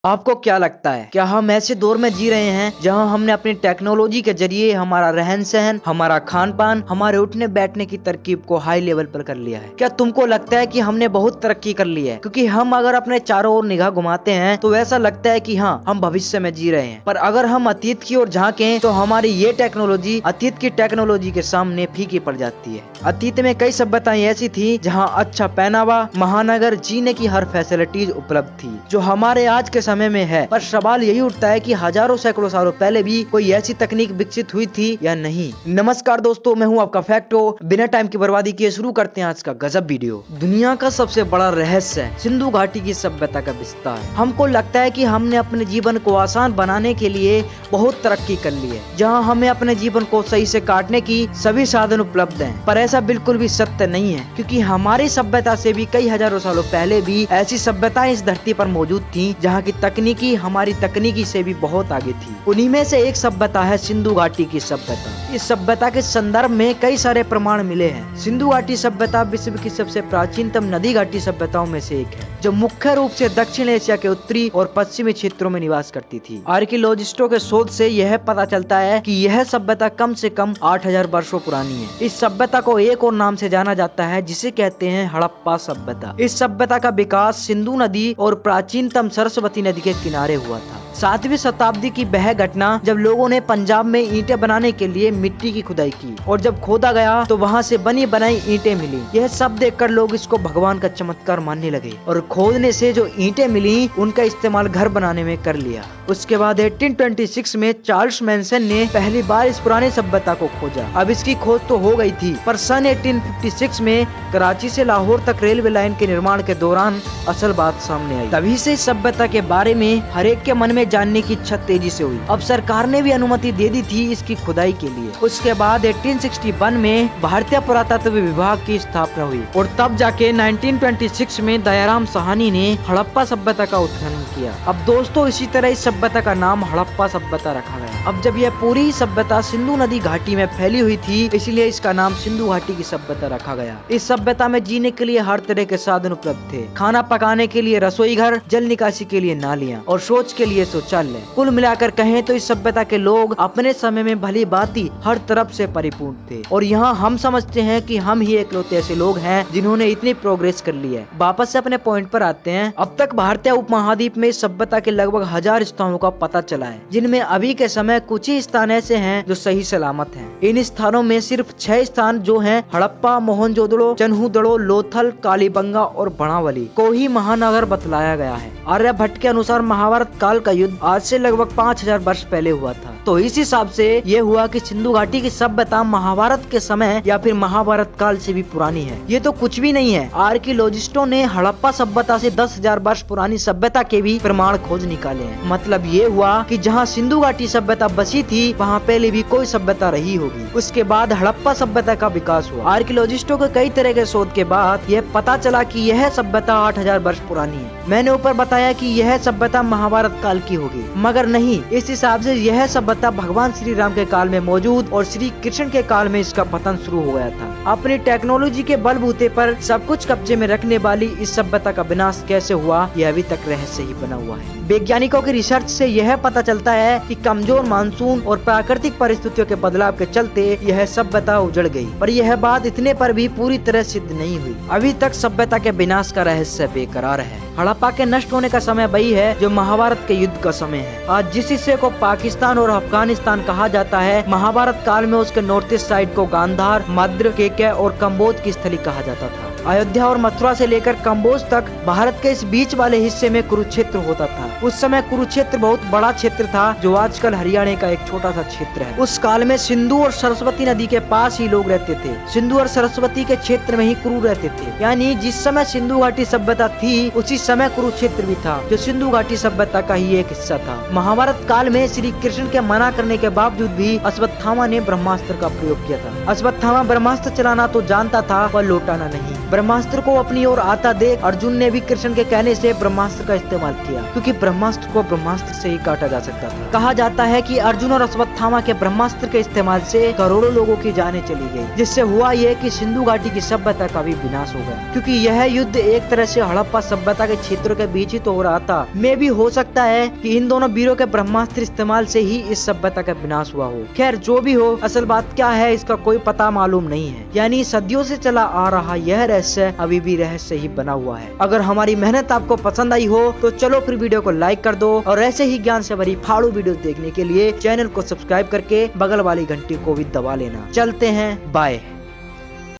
आपको क्या लगता है, क्या हम ऐसे दौर में जी रहे हैं जहां हमने अपनी टेक्नोलॉजी के जरिए हमारा रहन सहन, हमारा खान पान, हमारे उठने बैठने की तरकीब को हाई लेवल पर कर लिया है? क्या तुमको लगता है कि हमने बहुत तरक्की कर ली है? क्योंकि हम अगर अपने चारों ओर निगाह घुमाते हैं तो ऐसा लगता है कि हाँ, हम भविष्य में जी रहे हैं। पर अगर हम अतीत की ओर झांकें तो हमारी ये टेक्नोलॉजी अतीत की टेक्नोलॉजी के सामने फीकी पड़ जाती है। अतीत में कई सभ्यताएं ऐसी थी जहाँ अच्छा पहनावा, महानगर, जीने की हर फैसिलिटीज उपलब्ध थी जो हमारे आज के समय में है। पर सवाल यही उठता है कि हजारों सैकड़ों सालों पहले भी कोई ऐसी तकनीक विकसित हुई थी या नहीं। नमस्कार दोस्तों, मैं हूं आपका फैक्टो। बिना टाइम की बर्बादी किए शुरू करते हैं आज का गजब वीडियो। दुनिया का सबसे बड़ा रहस्य है सिंधु घाटी की सभ्यता का विस्तार। हमको लगता है कि हमने अपने जीवन को आसान बनाने के लिए बहुत तरक्की कर ली है, जहाँ हमें अपने जीवन को सही से काटने की सभी साधन उपलब्ध हैं। पर ऐसा बिल्कुल भी सत्य नहीं है, क्योंकि हमारी सभ्यता से भी कई हजारों सालों पहले भी ऐसी सभ्यताएं इस धरती पर मौजूद थी जहाँ की तकनीकी हमारी तकनीकी से भी बहुत आगे थी। उन्हीं में से एक सभ्यता है सिंधु घाटी की सभ्यता। इस सभ्यता के संदर्भ में कई सारे प्रमाण मिले हैं। सिंधु घाटी सभ्यता विश्व की सबसे प्राचीनतम नदी घाटी सभ्यताओं में से एक है, जो मुख्य रूप से दक्षिण एशिया के उत्तरी और पश्चिमी क्षेत्रों में निवास करती थी। आर्कियोलॉजिस्टों के शोध से यह पता चलता है कि यह सभ्यता कम से कम 8000 वर्षों पुरानी है। इस सभ्यता को एक और नाम से जाना जाता है, जिसे कहते हैं हड़प्पा सभ्यता। इस सभ्यता का विकास सिंधु नदी और प्राचीनतम सरस्वती नदी के किनारे हुआ था। 7वीं शताब्दी की वह घटना जब लोगों ने पंजाब में ईंटें बनाने के लिए मिट्टी की खुदाई की, और जब खोदा गया तो वहाँ से बनी बनाई ईंटें मिली। यह सब देखकर लोग इसको भगवान का चमत्कार मानने लगे और खोदने से जो ईंटें मिली उनका इस्तेमाल घर बनाने में कर लिया। उसके बाद 1826 में चार्ल्स मैनसन ने पहली बार इस पुरानी सभ्यता को खोजा। अब इसकी खोज तो हो गई थी, पर सन 1856 में कराची से लाहौर तक रेलवे लाइन के निर्माण के दौरान असल बात सामने आई। तभी से इस सभ्यता के बारे में हर एक के मन में जानने की इच्छा तेजी से हुई। अब सरकार ने भी अनुमति दे दी थी इसकी खुदाई के लिए। उसके बाद 1861 में भारतीय पुरातत्व विभाग की स्थापना हुई, और तब जाके 1926 में दयाराम साहनी ने हड़प्पा सभ्यता का उत्खनन किया। अब दोस्तों, इसी तरह इस सभ्यता का नाम हड़प्पा सभ्यता रखा गया। अब जब यह पूरी सभ्यता सिंधु नदी घाटी में फैली हुई थी, इसलिए इसका नाम सिंधु घाटी की सभ्यता रखा गया। इस सभ्यता में जीने के लिए हर तरह के साधन उपलब्ध थे। खाना पकाने के लिए रसोई घर, जल निकासी के लिए नालियाँ और शौच के लिए शौचालय। कुल मिलाकर कहें तो इस सभ्यता के लोग अपने समय में भली भांति हर तरफ से परिपूर्ण थे। और यहाँ हम समझते हैं कि हम ही एकलौते ऐसे लोग हैं जिन्होंने इतनी प्रोग्रेस कर ली है। वापस से अपने पॉइंट पर आते हैं। अब तक भारतीय उपमहाद्वीप में इस सभ्यता के लगभग 1000 स्थानों का पता चला है, जिनमें अभी के समय कुछ ही स्थान ऐसे हैं जो सही सलामत हैं। इन स्थानों में सिर्फ 6 स्थान जो हैं हड़प्पा, मोहनजोदड़ो, चन्हूदड़ो, लोथल, कालीबंगा और बनावली को ही महानगर बतलाया गया है। आर्यभट्ट के अनुसार महाभारत काल का युद्ध आज से लगभग 5000 वर्ष पहले हुआ था। तो इस हिसाब से ये हुआ कि सिंधु घाटी की सभ्यता महाभारत के समय या फिर महाभारत काल से भी पुरानी है। ये तो कुछ भी नहीं है। आर्कियोलॉजिस्टों ने हड़प्पा सभ्यता से 10,000 वर्ष पुरानी सभ्यता के भी प्रमाण खोज निकाले हैं। मतलब ये हुआ कि जहाँ सिंधु घाटी सभ्यता बसी थी, वहाँ पहले भी कोई सभ्यता रही होगी। उसके बाद हड़प्पा सभ्यता का विकास हुआ। आर्कियोलॉजिस्टों के कई तरह के शोध के बाद यह पता चला कि यह सभ्यता 8000 वर्ष पुरानी है। मैंने ऊपर बताया कि यह सभ्यता महाभारत काल की होगी, मगर नहीं। इस हिसाब से यह सभ्यता भगवान श्री राम के काल में मौजूद और श्री कृष्ण के काल में इसका पतन शुरू हो गया था। अपनी टेक्नोलॉजी के बलबूते पर सब कुछ कब्जे में रखने वाली इस सभ्यता का विनाश कैसे हुआ, यह अभी तक रहस्य ही बना हुआ है। वैज्ञानिकों की रिसर्च से यह पता चलता है कि कमजोर मानसून और प्राकृतिक परिस्थितियों के बदलाव के चलते यह सभ्यता उजड़ गई। पर यह बात इतने पर भी पूरी तरह सिद्ध नहीं हुई। अभी तक सभ्यता के विनाश का रहस्य बेकरार है। हड़प्पा के नष्ट होने का समय वही है जो महाभारत के युद्ध का समय है। आज जिस हिस्से को पाकिस्तान और अफगानिस्तान कहा जाता है, महाभारत काल में उसके नॉर्थ ईस्ट साइड को गांधार, मद्र, केके और कम्बोज की स्थली कहा जाता था। अयोध्या और मथुरा से लेकर कम्बोज तक भारत के इस बीच वाले हिस्से में कुरुक्षेत्र होता था। उस समय कुरुक्षेत्र बहुत बड़ा क्षेत्र था, जो आजकल हरियाणा का एक छोटा सा क्षेत्र है। उस काल में सिंधु और सरस्वती नदी के पास ही लोग रहते थे। सिंधु और सरस्वती के क्षेत्र में ही कुरु रहते थे। यानी जिस समय सिंधु घाटी सभ्यता थी, उसी समय कुरुक्षेत्र भी था, जो सिंधु घाटी सभ्यता का ही एक हिस्सा था। महाभारत काल में श्री कृष्ण के मना करने के बावजूद भी अश्वत्थामा ने ब्रह्मास्त्र का प्रयोग किया था। अश्वत्थामा ब्रह्मास्त्र चलाना तो जानता था, पर लौटाना नहीं। ब्रह्मास्त्र को अपनी ओर आता देख अर्जुन ने भी कृष्ण के कहने से ब्रह्मास्त्र का इस्तेमाल किया, क्योंकि ब्रह्मास्त्र को ब्रह्मास्त्र से ही काटा जा सकता था। कहा जाता है कि अर्जुन और अश्वत्थामा के ब्रह्मास्त्र के इस्तेमाल से करोड़ों लोगों की जानें चली गई, जिससे हुआ यह कि सिंधु घाटी की सभ्यता का भी विनाश हो गया, क्योंकि यह युद्ध एक तरह से हड़प्पा सभ्यता के क्षेत्रों के बीच ही तो हो रहा था। मे भी हो सकता है कि इन दोनों वीरों के ब्रह्मास्त्र इस्तेमाल से ही इस सभ्यता का विनाश हुआ हो। खैर जो भी हो, असल बात क्या है इसका कोई पता मालूम नहीं है, यानी सदियों से चला आ रहा यह रहस्य अभी भी रहस्य ही बना हुआ है। अगर हमारी मेहनत आपको पसंद आई हो तो चलो फिर वीडियो को लाइक कर दो, और ऐसे ही ज्ञान से भरी फाड़ू वीडियो देखने के लिए चैनल को सब्सक्राइब करके बगल वाली घंटी को भी दबा लेना। चलते हैं, बाय।